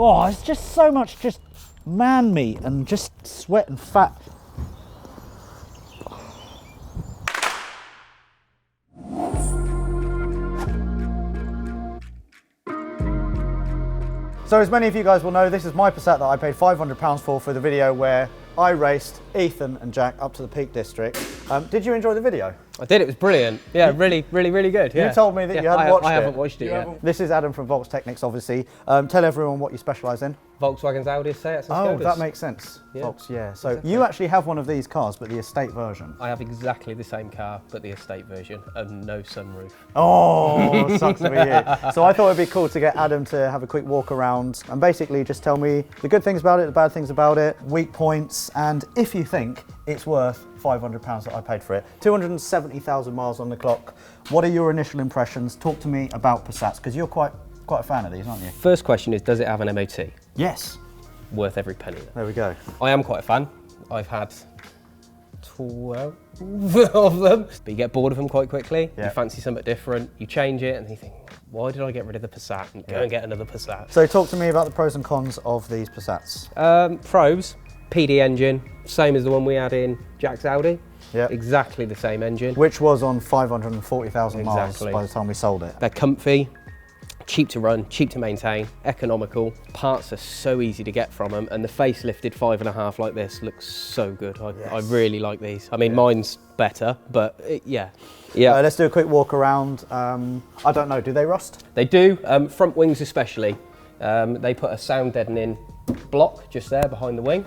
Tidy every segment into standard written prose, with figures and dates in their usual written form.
Oh, it's just so much just man meat and just sweat and fat. So as many of you guys will know, this is my Passat that I paid £500 for the video where I raced Ethan and Jack up to the Peak District. Did you enjoy the video? I did, it was brilliant. Yeah, really good. Yeah. You told me that you hadn't watched it. I haven't watched it yet. This is Adam from VolksTechniks, obviously. Tell everyone what you specialise in. Volkswagens, Audis, Seats and Oh, Skodas. that makes sense. Yeah. Volks, yeah. So you actually have one of these cars, but the estate version. I have exactly the same car, but the estate version, and no sunroof. Oh, sucks to be you. So I thought it'd be cool to get Adam to have a quick walk around and basically just tell me the good things about it, the bad things about it, weak points, and if you think it's worth £500 that I paid for it. 270,000 miles on the clock. What are your initial impressions? Talk to me about Passats, because you're quite a fan of these, aren't you? First question is, does it have an MOT? Yes. Worth every penny. There we go. I am quite a fan. I've had 12 of them, but you get bored of them quite quickly. Yeah. You fancy something different, you change it, and you think, why did I get rid of the Passat and go and get another Passat? So talk to me about the pros and cons of these Passats. Pros, PD engine, same as the one we had in Jack's Audi. Yeah. Exactly the same engine. Which was on 540,000 miles Exactly. by the time we sold it. They're comfy, cheap to run, cheap to maintain, economical. Parts are so easy to get from them, and the facelifted 5.5 like this looks so good. I really like these. I mean, mine's better, but yeah. Let's do a quick walk around. I don't know, do they rust? They do, front wings especially. They put a sound deadening block just there behind the wing,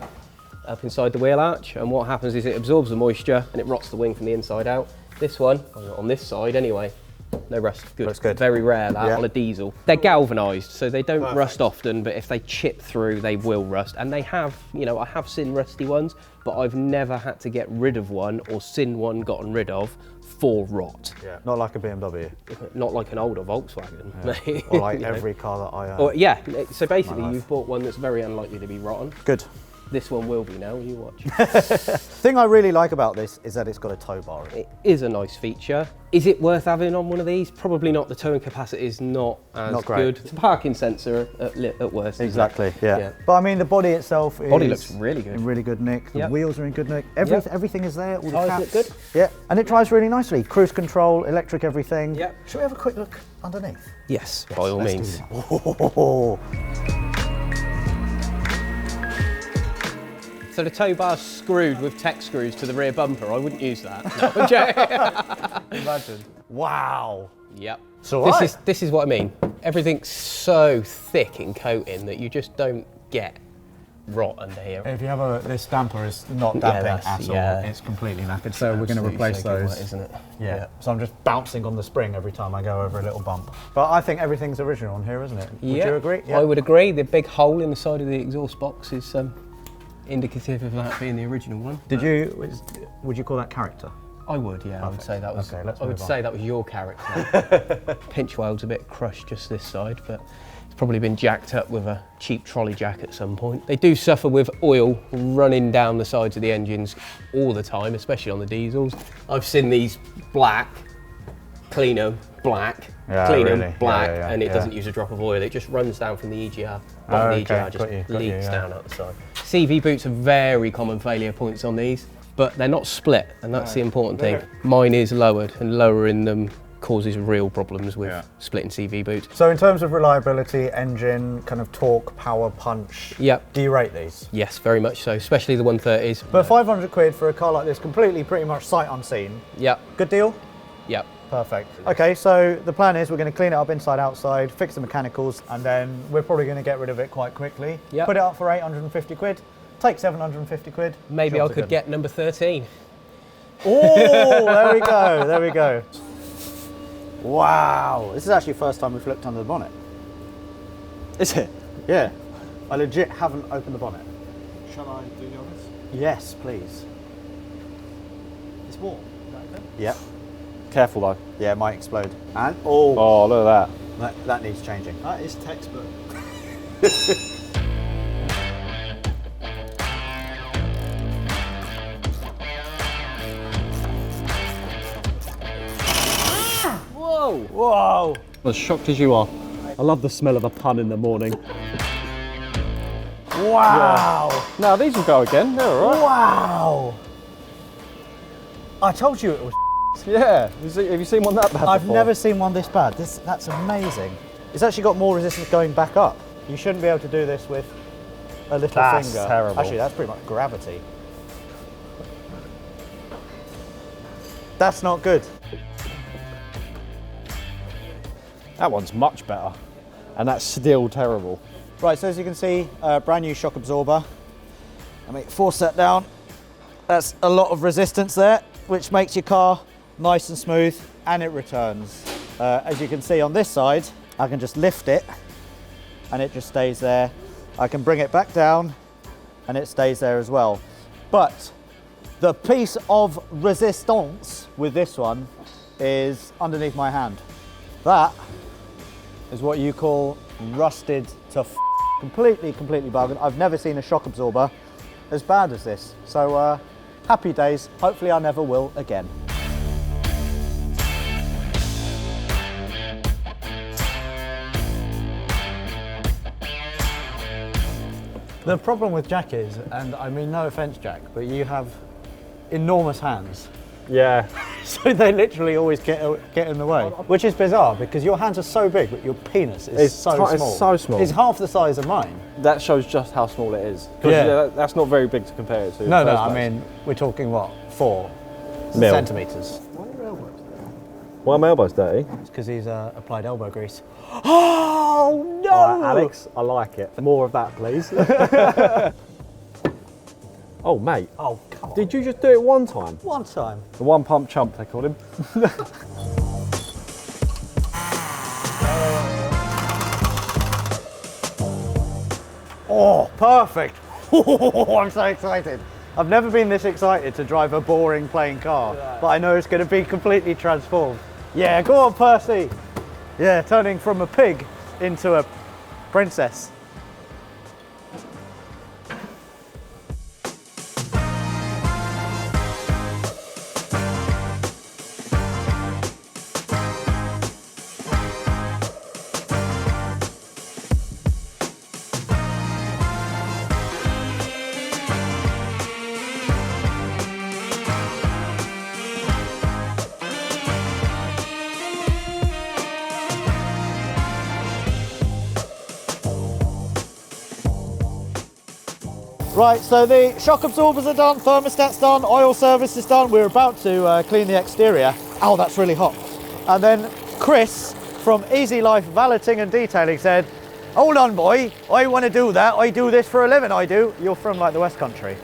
up inside the wheel arch, and what happens is it absorbs the moisture and it rots the wing from the inside out. This one, on this side anyway, no rust. Good. Looks good. Very rare that on a diesel. They're galvanised, so they don't rust often, but if they chip through, they will rust. And they have, you know, I have seen rusty ones, but I've never had to get rid of one or seen one gotten rid of for rot. Yeah. Not like a BMW. Not like an older Volkswagen. Or like every car that I own. Or, yeah, so basically you've bought one that's very unlikely to be rotten. Good. This one will be now, you watch. The thing I really like about this is that it's got a tow bar. It is a nice feature. Is it worth having on one of these? Probably not. The towing capacity is not as good. It's a parking sensor at worst. Exactly, yeah. But I mean, the body itself is... Body looks really good. In really good nick. The wheels are in good nick. Everything is there, all the Tyres caps. look good. Yeah, and it drives really nicely. Cruise control, electric everything. Yep. Should we have a quick look underneath? Yes, by all means. Oh. So the tow bar's screwed with tech screws to the rear bumper. I wouldn't use that. No, Imagine. Wow. Yep. So this is what I mean. Everything's so thick in coating that you just don't get rot under here. If you have this damper is not damping at all. It's completely knackered. So we're going to replace those, wet, isn't it? Yeah. So I'm just bouncing on the spring every time I go over a little bump. But I think everything's original on here, isn't it? Would you agree? Yeah. I would agree. The big hole in the side of the exhaust box is indicative of that being the original one. Would you call that character? I would, yeah. Perfect. I would say that was. Okay, I would say that was your character. Pinch weld's a bit crushed just this side, but it's probably been jacked up with a cheap trolley jack at some point. They do suffer with oil running down the sides of the engines all the time, especially on the diesels. I've seen these black, clean them, black, clean them, black, and it doesn't use a drop of oil. It just runs down from the EGR. The EGR just leaks down out the side. CV boots are very common failure points on these, but they're not split, and that's the important thing. Mine is lowered, and lowering them causes real problems with splitting CV boots. So in terms of reliability, engine, kind of torque, power, punch, do you rate these? Yes, very much so, especially the 130s. But 500 quid for a car like this, completely pretty much sight unseen. Yep. Good deal? Yep. Perfect. Okay, so the plan is we're going to clean it up inside, outside, fix the mechanicals, and then we're probably going to get rid of it quite quickly. Yep. Put it up for 850 quid, take 750 quid. Maybe I could get number 13. Oh, there we go, there we go. Wow, this is actually the first time we've looked under the bonnet. Is it? Yeah. I legit haven't opened the bonnet. Shall I do the honors? Yes, please. It's warm, is that okay? Yep. Careful though. Yeah, it might explode. And oh, look at that. That needs changing. That is textbook. Whoa! Whoa! As shocked as you are. I love the smell of a pun in the morning. Wow! Yeah. No, these will go again. They're all right. Wow! I told you it was. Yeah. Have you seen one that bad I've before? never seen one this bad. That's amazing. It's actually got more resistance going back up. You shouldn't be able to do this with a little That's finger. terrible. Actually, that's pretty much gravity. That's not good. That one's much better. And that's still terrible. Right, so as you can see, brand new shock absorber. I mean, force that down. That's a lot of resistance there, which makes your car nice and smooth, and it returns. As you can see on this side, I can just lift it and it just stays there. I can bring it back down and it stays there as well. But the piece of resistance with this one is underneath my hand. That is what you call rusted to completely buggered. I've never seen a shock absorber as bad as this. So happy days. Hopefully I never will again. The problem with Jack is, and I mean no offence Jack, but you have enormous hands. Yeah. So they literally always get in the way. Which is bizarre because your hands are so big, but your penis is so small. It's so small. It's half the size of mine. That shows just how small it is. 'Cause, Yeah. that's not very big to compare it to. No, in the first I place. mean, we're talking what, 4 Mil. centimetres. Why are my elbows dirty? It's because he's applied elbow grease. Oh no! All right, Alex, I like it. More of that, please. Oh, mate. Oh, come on. Did you just do it one time? One time. The one pump chump, they called him. Oh, perfect. I'm so excited. I've never been this excited to drive a boring plain car, but I know it's going to be completely transformed. Yeah, go on, Percy. Yeah, turning from a pig into a princess. Right, so the shock absorbers are done, thermostat's done, oil service is done. We're about to clean the exterior. Oh, that's really hot. And then Chris from Easylife Valeting and Detailing said, hold on boy, I want to do that. I do this for a living, I do. You're from like the West Country?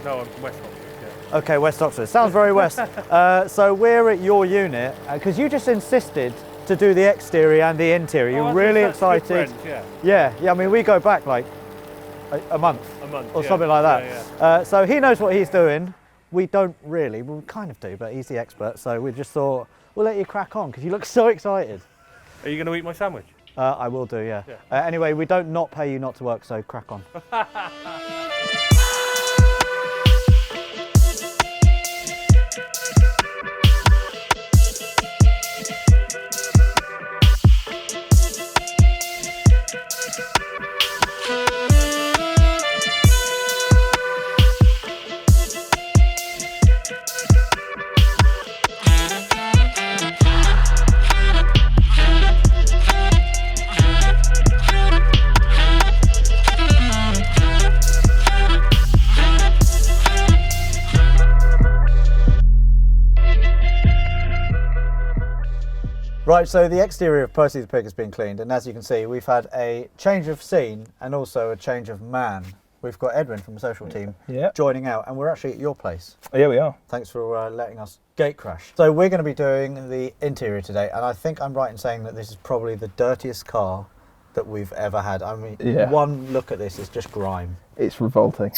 No, I'm from West Oxford, yeah. Okay, West Oxford. Sounds very West. So we're at your unit, because you just insisted to do the exterior and the interior. You're really excited. Yeah. Yeah, I mean, we go back like a month. Or yeah. something like that. Yeah. So he knows what he's doing. We don't really, we kind of do, but he's the expert. So we just thought, we'll let you crack on because you look so excited. Are you going to eat my sandwich? I will do, yeah. Anyway, we don't not pay you not to work, so crack on. Right, so the exterior of Percy the Pig has been cleaned, and as you can see, we've had a change of scene and also a change of man. We've got Edwin from the social team joining out, and we're actually at your place. Yeah, we are. Thanks for letting us gate crash. So we're going to be doing the interior today, and I think I'm right in saying that this is probably the dirtiest car that we've ever had. I mean, one look at this is just grime. It's revolting.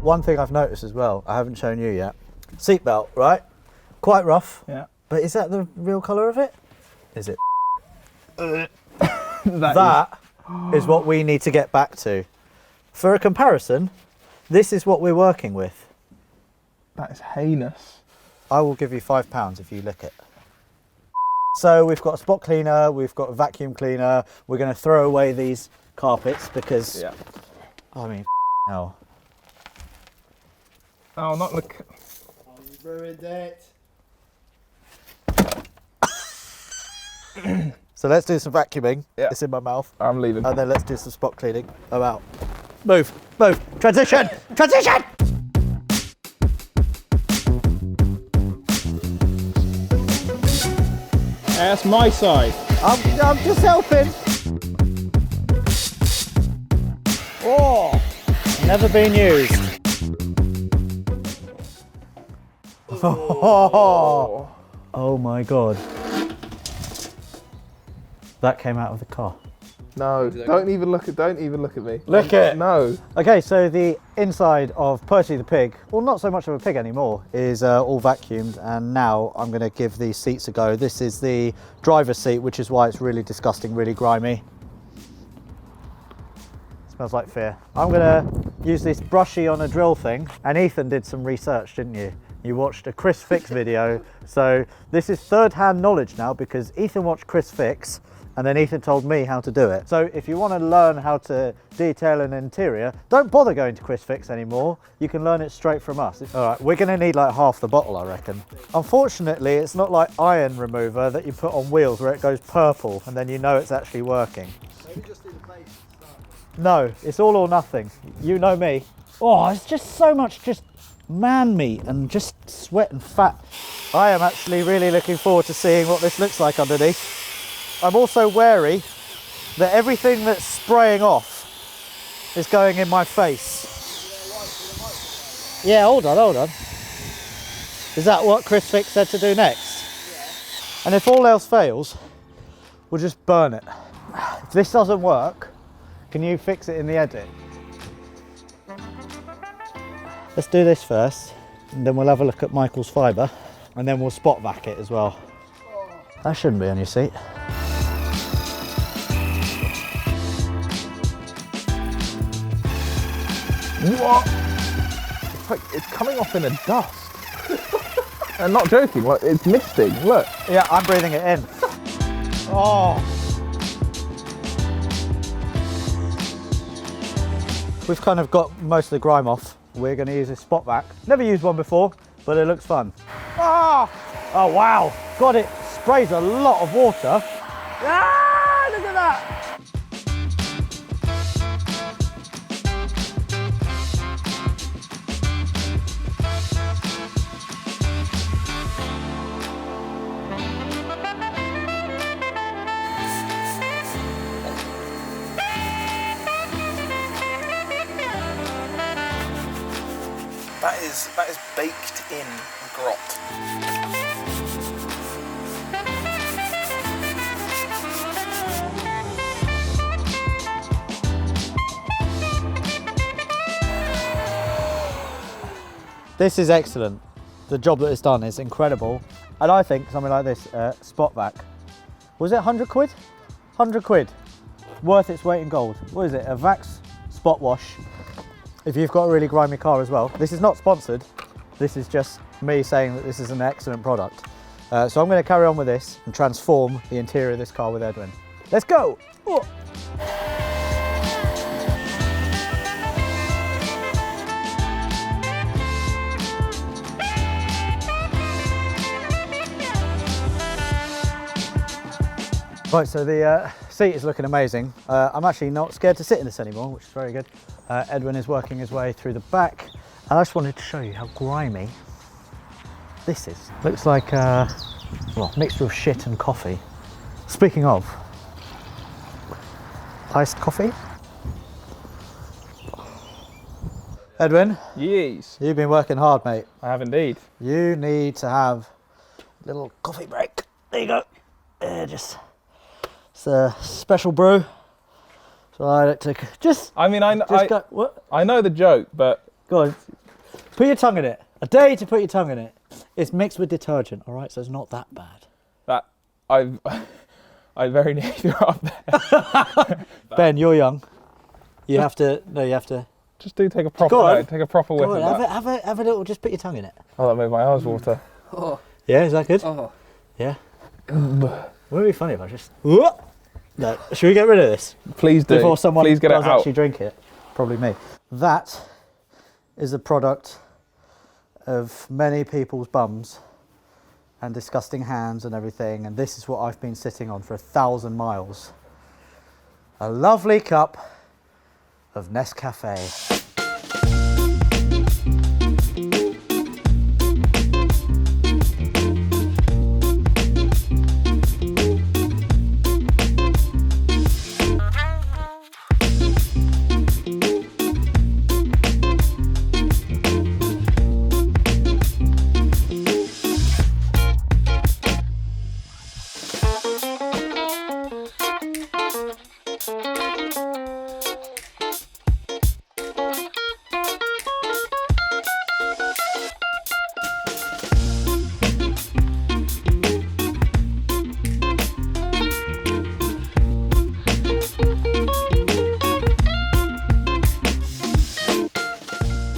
One thing I've noticed as well, I haven't shown you yet, seatbelt, right? Quite rough. Yeah. But is that the real colour of it? Is it? That is what we need to get back to. For a comparison, this is what we're working with. That is heinous. I will give you £5 if you lick it. So we've got a spot cleaner, we've got a vacuum cleaner. We're going to throw away these carpets because, Yeah. I mean, hell. Oh, not look. You ruined it. So let's do some vacuuming. Yeah. It's in my mouth. I'm leaving. And then let's do some spot cleaning. I'm out. Move, move. Transition, transition. That's my side. I'm just helping. Oh, never been used. Oh my God. That came out of the car. No, don't even look at me. Look it. No. Okay, so the inside of Percy the pig, well, not so much of a pig anymore, is all vacuumed, and now I'm going to give these seats a go. This is the driver's seat, which is why it's really disgusting, really grimy. Smells like fear. I'm going to use this brushy on a drill thing, and Ethan did some research, didn't you? You watched a Chris Fix video, so this is third-hand knowledge now because Ethan watched Chris Fix, and then Ethan told me how to do it. So if you want to learn how to detail an interior, don't bother going to Chris Fix anymore. You can learn it straight from us. All right, we're going to need like half the bottle, I reckon. Unfortunately, it's not like iron remover that you put on wheels where it goes purple and then you know it's actually working. No, it's all or nothing. You know me. Oh, it's just so much just man meat and just sweat and fat. I am actually really looking forward to seeing what this looks like underneath. I'm also wary that everything that's spraying off is going in my face. Yeah, hold on. Is that what Chris Fix said to do next? Yeah. And if all else fails, we'll just burn it. If this doesn't work, can you fix it in the edit? Let's do this first, and then we'll have a look at Michael's fibre, and then we'll spot vac it as well. That shouldn't be on your seat. What? It's coming off in a dust. And not joking, like, it's misting, look. Yeah, I'm breathing it in. Oh. We've kind of got most of the grime off. We're going to use a spot vac. Never used one before, but it looks fun. Oh, oh wow. God, it sprays a lot of water. Ah, look at that. That is baked in grot. This is excellent. The job that it's done is incredible. And I think something like this, spot vac, was it 100 quid? 100 quid. Worth its weight in gold. What is it? A Vax spot wash. If you've got a really grimy car as well. This is not sponsored. This is just me saying that this is an excellent product. So I'm going to carry on with this and transform the interior of this car with Edwin. Let's go! Oh. Right, so the seat is looking amazing. I'm actually not scared to sit in this anymore, which is very good. Edwin is working his way through the back. And I just wanted to show you how grimy this is. Looks like a mixture of shit and coffee. Speaking of, iced coffee. Edwin, Yes. you've been working hard, mate. I have indeed. You need to have a little coffee break. There you go. It's a special brew. So I like to just. I mean, what? I know the joke, but Go on. Put your tongue in it. A day to put your tongue in it. It's mixed with detergent, all right, so it's not that bad. That I very nearly threw up there. Ben, you're young. You have to. Just do take a proper whiff Go of on, that. have a little. Just put your tongue in it. Oh, that made my eyes water. Yeah, is that good? Oh. Yeah. Wouldn't it be funny if I just? No. Should we get rid of this Please do. before someone Please get does it out. actually drink it? Probably me. That is a product of many people's bums and disgusting hands and everything, and this is what I've been sitting on for 1,000 miles. A lovely cup of Nescafe.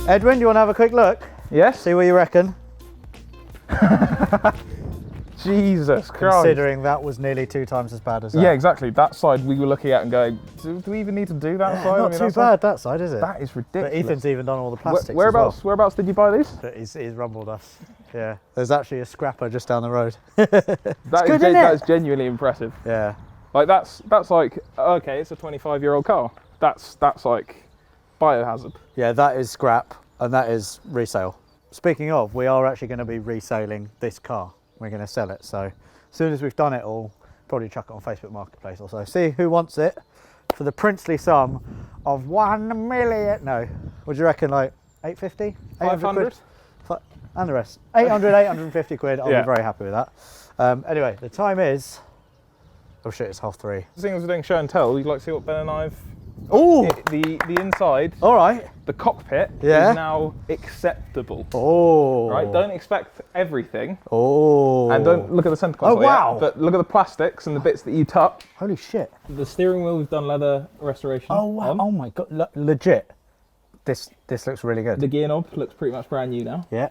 Edwin, do you want to have a quick look? Yes? See what you reckon? Jesus Christ. Considering that was nearly 2 times as bad as that. Yeah, exactly. That side we were looking at and going, do we even need to do that side? Not too bad, that side, is it? That is ridiculous. But Ethan's even done all the plastics Whereabouts did you buy these? as well. He's rumbled us. Yeah. There's actually a scrapper just down the road. That's genuinely impressive. Yeah. Like that's like, okay, it's a 25-year-old car. That's like biohazard. Yeah, that is scrap and that is resale. Speaking of, we are actually going to be reselling this car. We're going to sell it. So as soon as we've done it all, probably chuck it on Facebook Marketplace or so. See who wants it for the princely sum of 1 million. No, what do you reckon? Like 850? 500? And the rest. 800, 850 quid. I'll Yeah. be very happy with that. Anyway, the time is, oh shit, it's 3:30. Seeing as we're doing show and tell, you'd like to see what Ben and I've... Oh, The inside, all right. the cockpit Yeah. is now acceptable. Oh. Right, don't expect everything. Oh. And don't look at the centre console wow. yet, but look at the plastics and the bits that you touch. Holy shit. The steering wheel, we've done leather restoration. Oh wow. on. Oh my god. Legit. This looks really good. The gear knob looks pretty much brand new now. Yeah.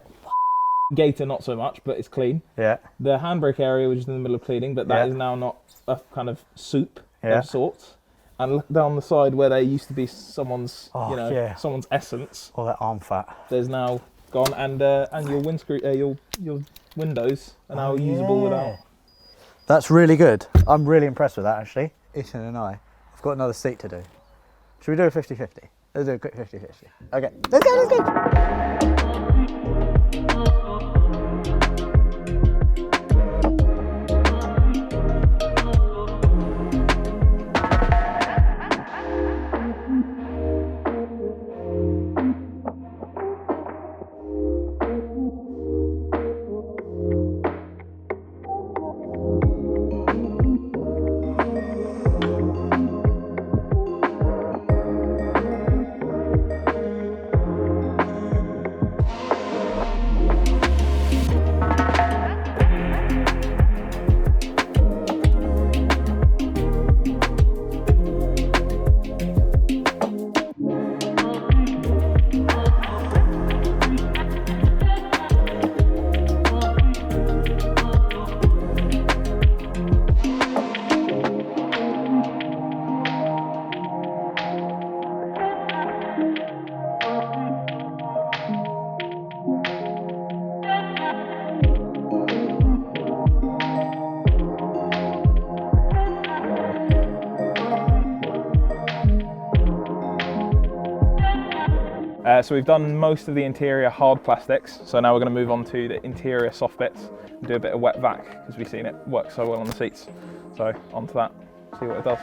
Gator not so much, but it's clean. Yeah. The handbrake area, which is in the middle of cleaning, but that is now not a kind of soup Yeah. of sorts. And look down the side where there used to be someone's, Oh, yeah. someone's essence. All that arm fat. There's now gone, and your windscreen, your windows are now usable without. That's really good. I'm really impressed with that actually. Ethan and I have got another seat to do. Should we do a 50-50? Let's do a quick 50-50. Okay. Let's go. So we've done most of the interior hard plastics, so now we're going to move on to the interior soft bits and do a bit of wet vac because we've seen it work so well on the seats. So onto that, see what it does.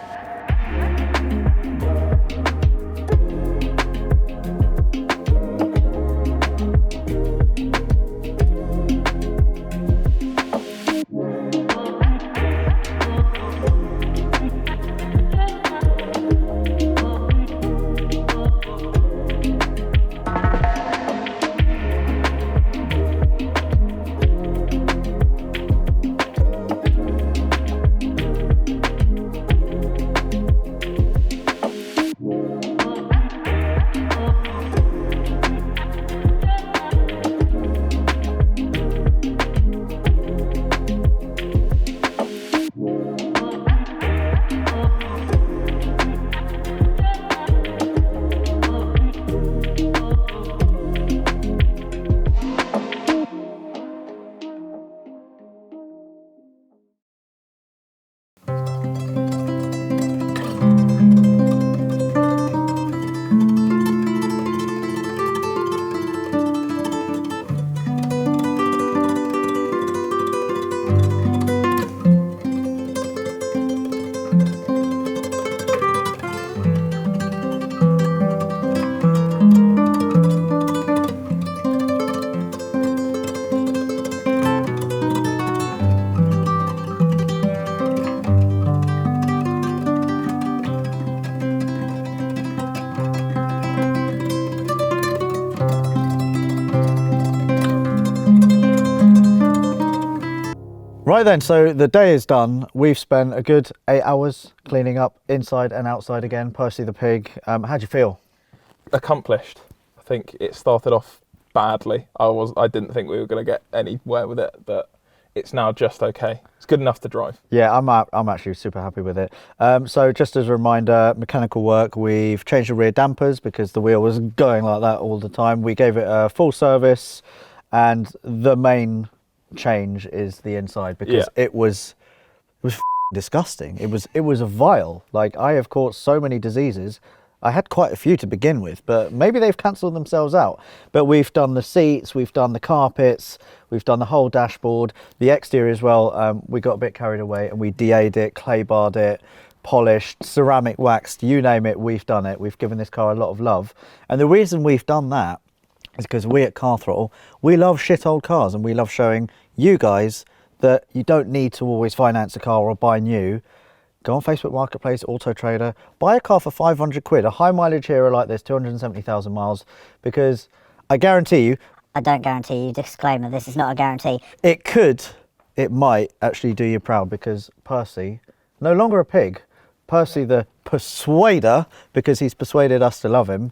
Right then, so the day is done. We've spent a good 8 hours cleaning up inside and outside again. Percy the pig, how'd you feel? Accomplished. I think it started off badly. I didn't think we were going to get anywhere with it, but it's now just okay. It's good enough to drive. Yeah, I'm actually super happy with it. So just as a reminder, mechanical work, we've changed the rear dampers because the wheel was going like that all the time. We gave it a full service, and the main change is the inside because it was disgusting. It was a vile. Like, I have caught so many diseases. I had quite a few to begin with, but maybe they've cancelled themselves out. But we've done the seats, we've done the carpets, we've done the whole dashboard, the exterior as well. We got a bit carried away and we DA'd it, clay barred it, polished, ceramic waxed, you name it, we've done it. We've given this car a lot of love. And the reason we've done that is because we at Car Throttle, we love shit old cars, and we love showing you guys that you don't need to always finance a car or buy new. Go on Facebook Marketplace, Auto Trader, buy a car for 500 quid, a high mileage hero like this, 270,000 miles, because I guarantee you... I don't guarantee you, disclaimer, this is not a guarantee. It might actually do you proud, because Percy, no longer a pig, Percy the persuader, because he's persuaded us to love him,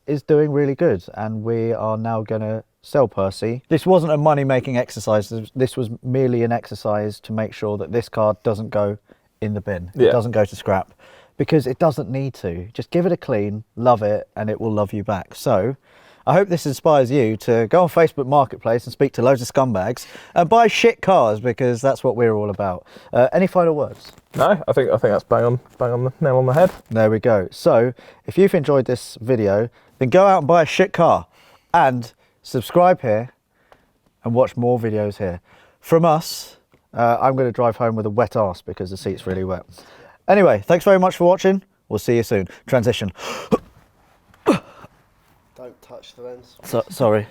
is doing really good, and we are now going to sell Percy. This wasn't a money-making exercise, this was merely an exercise to make sure that this car doesn't go in the bin. It doesn't go to scrap, because it doesn't need to. Just give it a clean, love it, and it will love you back. So I hope this inspires you to go on Facebook Marketplace and speak to loads of scumbags and buy shit cars, because that's what we're all about. Any final words? No, I think that's bang on the nail on the head. There we go. So if you've enjoyed this video, then go out and buy a shit car and subscribe here and watch more videos here. From us, I'm going to drive home with a wet arse because the seat's really wet. Anyway, thanks very much for watching. We'll see you soon. Transition. Don't touch the lens. Sorry.